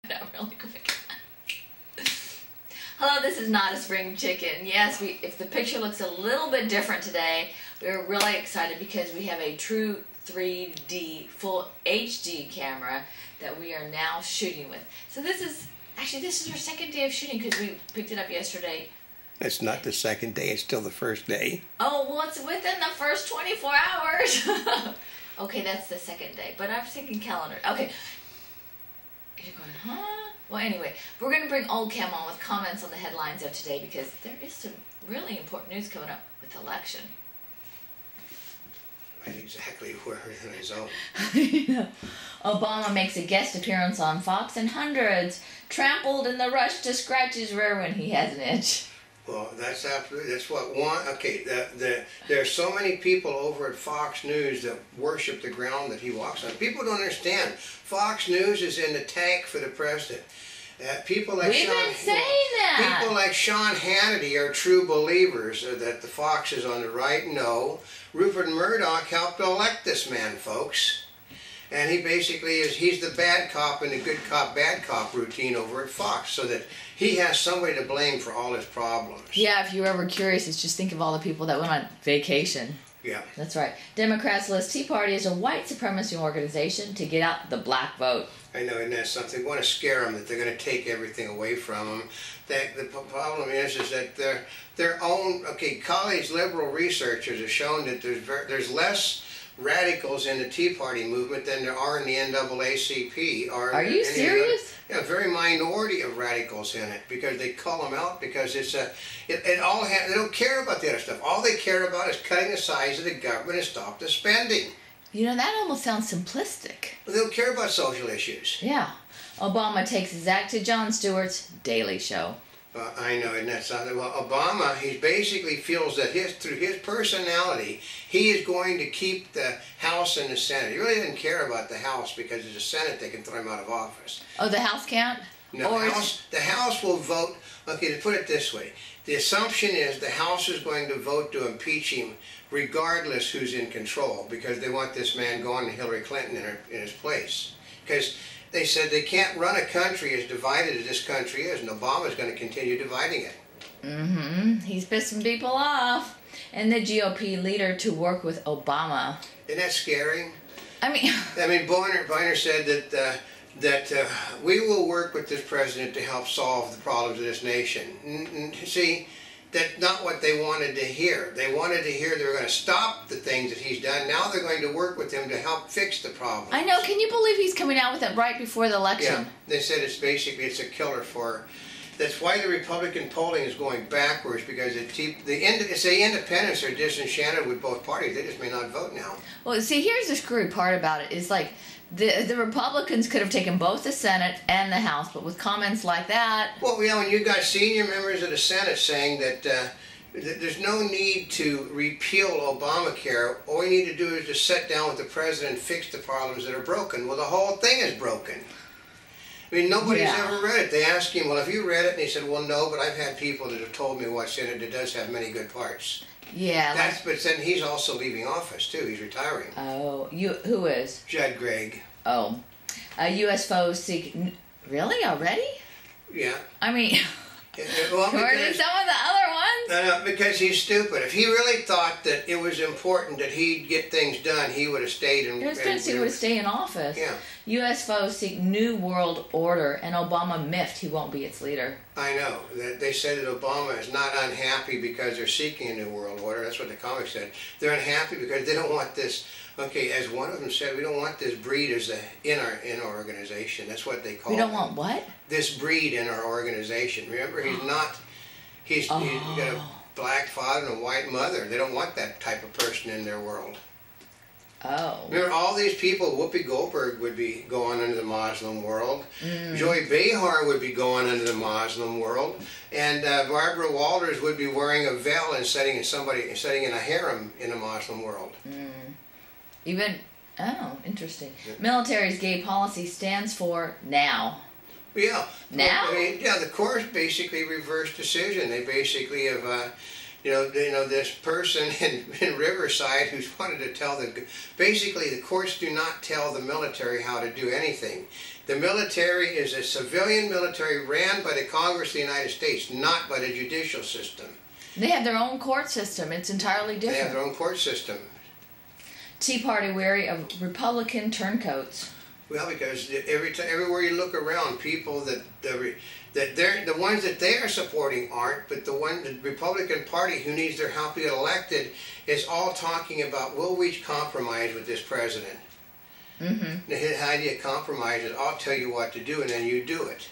Not really quick. Hello, this is Not a Spring Chicken. Yes, if the picture looks a little bit different today, we're really excited because we have a true 3D full HD camera that we are now shooting with. So this is our second day of shooting because we picked it up yesterday. It's not the second day, it's still the first day. Oh, well, it's within the first 24 hours. Okay, that's the second day, but I was thinking calendar. Okay. You're going, huh? Well, anyway, we're going to bring Oldecam on with comments on the headlines of today because there is some really important news coming up with the election. Right, exactly where in his own. Yeah. Obama makes a guest appearance on Fox and hundreds trampled in the rush to scratch his rear when he has an itch. Well, that's absolutely, that's what one, okay, there are so many people over at Fox News that worship the ground that he walks on. People don't understand. Fox News is in the tank for the president. People like We've been saying that. People like Sean Hannity are true believers that the Fox is on the right. No. Rupert Murdoch helped elect this man, folks. And he basically he's the bad cop in the good cop, bad cop routine over at Fox, so that he has somebody to blame for all his problems. Yeah, if you're ever curious, it's just think of all the people that went on vacation. Yeah. That's right. Democrats list Tea Party as a white supremacy organization to get out the black vote. I know, and that's something. We want to scare them that they're going to take everything away from them. The problem is that their own, college liberal researchers have shown that there's less radicals in the Tea Party movement than there are in the NAACP. Are you serious? Yeah, a very minority of radicals in it because they call them out because it's they don't care about the other stuff. All they care about is cutting the size of the government and stop the spending. You know, that almost sounds simplistic. Well, they don't care about social issues. Yeah. Obama takes his act to Jon Stewart's Daily Show. I know, and that's something. Well, Obama, he basically feels that through his personality, he is going to keep the House and the Senate. He really doesn't care about the House because it's the Senate they can throw him out of office. Oh, the House can't? No, the House will vote. Okay, to put it this way, the assumption is the House is going to vote to impeach him regardless who's in control because they want this man going to Hillary Clinton in his place. Because they said they can't run a country as divided as this country is, and Obama's going to continue dividing it. Mm-hmm. He's pissing people off. And the GOP leader to work with Obama. Isn't that scary? I mean, Boehner said that we will work with this president to help solve the problems of this nation. See, that's not what they wanted to hear. They wanted to hear they were going to stop the things that he's done. Now they're going to work with him to help fix the problem. I know. Can you believe he's coming out with it right before the election? Yeah, they said it's a killer for. That's why the Republican polling is going backwards because the independents are disenchanted with both parties. They just may not vote now. Well, see, here's the screwy part about it. Is like the Republicans could have taken both the Senate and the House, but with comments like that. Well, yeah, when you got senior members of the Senate saying that there's no need to repeal Obamacare, all you need to do is just sit down with the president and fix the problems that are broken. Well, the whole thing is broken. I mean, nobody's ever read it. They asked him, well, have you read it? And he said, well, no, but I've had people that have told me what's in it. It does have many good parts. Yeah. But then he's also leaving office, too. He's retiring. Oh, who is? Judd Gregg. Oh. U.S. foes seek... Really? Already? Yeah. I mean... Well, according to some of the other ones? Because he's stupid. If he really thought that it was important that he'd get things done, he would have stayed in office. He would have stayed in office. Yeah. U.S. foes seek new world order, and Obama miffed he won't be its leader. I know. They said that Obama is not unhappy because they're seeking a new world order. That's what the comic said. They're unhappy because they don't want this. Okay, as one of them said, we don't want this breed in our organization. That's what they call it. We don't want what? This breed in our organization. Remember, he's got a black father and a white mother. They don't want that type of person in their world. Oh. Remember, all these people, Whoopi Goldberg would be going into the Muslim world. Joy Behar would be going into the Muslim world. And Barbara Walters would be wearing a veil and sitting in a harem in the Muslim world. Interesting. Yeah. Military's gay policy stands for now. Yeah. Now? The courts basically reversed decision. They basically have this person in Riverside who's wanted to tell basically the courts do not tell the military how to do anything. The military is a civilian military ran by the Congress of the United States, not by the judicial system. They have their own court system. It's entirely different. They have their own court system. Tea Party wary of Republican turncoats. Well, because everywhere you look around, people that they're the ones that they are supporting aren't, but the Republican Party who needs their help to get elected is all talking about, will we compromise with this president? Mm-hmm. How do you compromise it? I'll tell you what to do, and then you do it.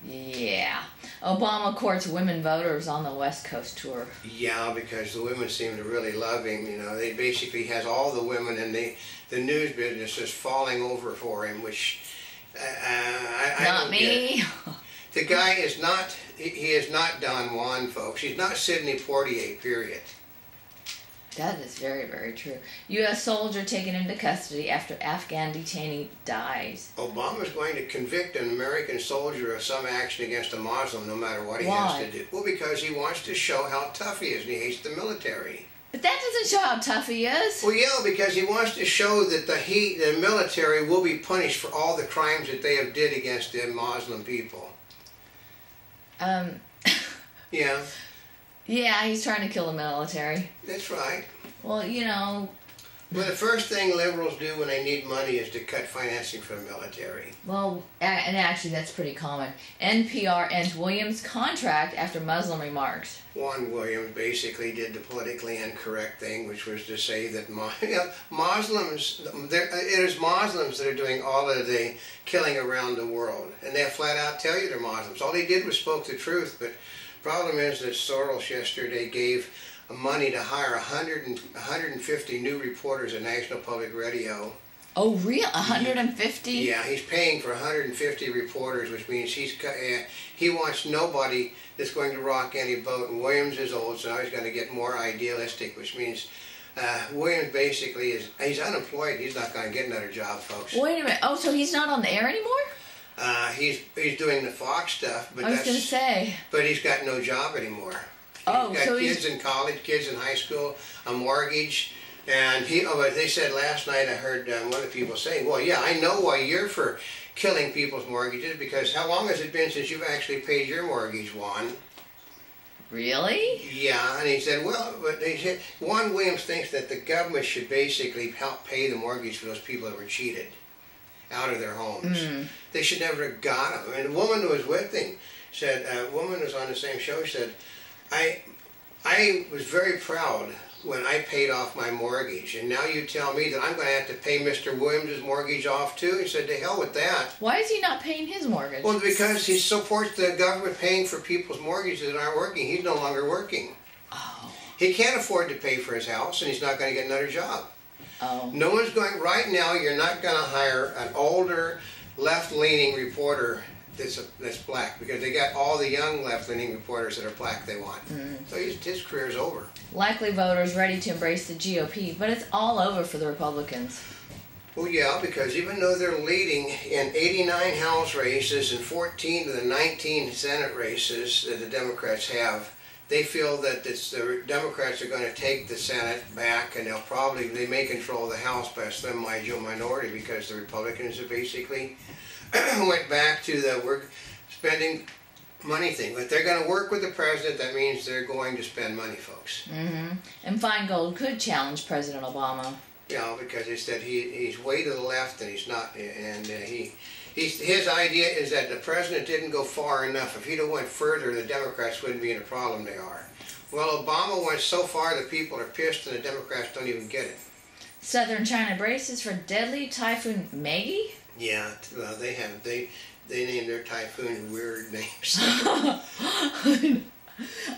Yeah. Obama courts women voters on the West Coast tour. Yeah, because the women seem to really love him. They basically has all the women in the news business is falling over for him, which I not don't me. Get. The guy is not. He is not Don Juan, folks. He's not Sidney Poitier. Period. That is very, very true. U.S. soldier taken into custody after Afghan detainee dies. Obama's going to convict an American soldier of some action against a Muslim no matter what he Why? has to do. Well, because he wants to show how tough he is and he hates the military. But that doesn't show how tough he is. Well, yeah, because he wants to show that the military will be punished for all the crimes that they have did against the Muslim people. Yeah. Yeah, he's trying to kill the military. That's right. Well, Well, the first thing liberals do when they need money is to cut financing for the military. Well, and actually that's pretty common. NPR ends Williams' contract after Muslim remarks. Juan Williams basically did the politically incorrect thing, which was to say that Muslims, it is Muslims that are doing all of the killing around the world. And they flat out tell you they're Muslims. All they did was spoke the truth, but problem is that Soros yesterday gave money to hire 150 new reporters at National Public Radio. Oh, real? 150? Yeah, he's paying for 150 reporters, which means he wants nobody that's going to rock any boat. And Williams is old, so now he's going to get more idealistic, which means Williams basically he's unemployed. He's not going to get another job, folks. Wait a minute. Oh, so he's not on the air anymore? He's doing the Fox stuff, but I was going to say. But he's got no job anymore. He's got kids in college, kids in high school, a mortgage, and they said last night, I heard one of the people saying, well, yeah, I know why you're for killing people's mortgages, because how long has it been since you've actually paid your mortgage, Juan? Really? Yeah, and he said, well, but Juan Williams thinks that the government should basically help pay the mortgage for those people that were cheated out of their homes. They should never have got them. And the woman who was with him said, a woman was on the same show, said, I was very proud when I paid off my mortgage, and now you tell me that I'm going to have to pay Mr. Williams' mortgage off too? He said, to hell with that. Why is he not paying his mortgage? Well, because he supports the government paying for people's mortgages that aren't working. He's no longer working. Oh. He can't afford to pay for his house, and he's not going to get another job. Oh. No one's going, right now, you're not going to hire an older, left-leaning reporter that's black, because they got all the young left-leaning reporters that are black they want. So his career's over. Likely voters ready to embrace the GOP, but it's all over for the Republicans. Well, yeah, because even though they're leading in 89 House races and 14 of the 19 Senate races that the Democrats have, they feel that the Democrats are going to take the Senate back, and they may control the House by a slim minority, because the Republicans have basically went back to the we're spending money thing. But they're going to work with the president. That means they're going to spend money, folks. And Feingold could challenge President Obama. Yeah, because they said he's way to the left, and he's not. And his idea is that the president didn't go far enough. If he'd have went further, the Democrats wouldn't be in the problem they are. Well, Obama went so far the people are pissed, and the Democrats don't even get it. Southern China braces for deadly Typhoon Maggie? Yeah, well, they named their typhoon weird names.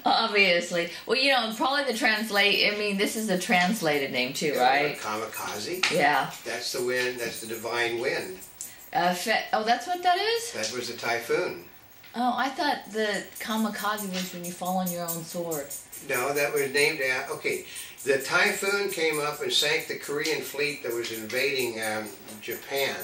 Obviously. Well, probably this is the translated name too, right? Kamikaze. Yeah. That's the wind, that's the divine wind. That's what that is? That was the typhoon. Oh, I thought the kamikaze was when you fall on your own sword. No, that was named after, okay. The typhoon came up and sank the Korean fleet that was invading Japan.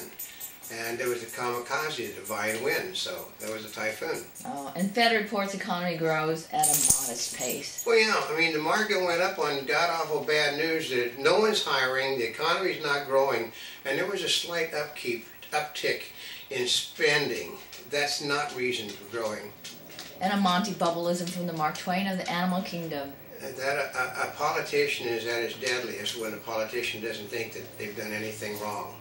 and there was a kamikaze, the divine wind, so there was a typhoon. Oh, and Fed reports economy grows at a modest pace. Well, yeah, I mean, the market went up on god-awful bad news that no one's hiring, the economy's not growing, and there was a slight uptick in spending. That's not reason for growing. And a Monty Bubbleism from the Mark Twain of the animal kingdom. That a politician is at his deadliest when a politician doesn't think that they've done anything wrong.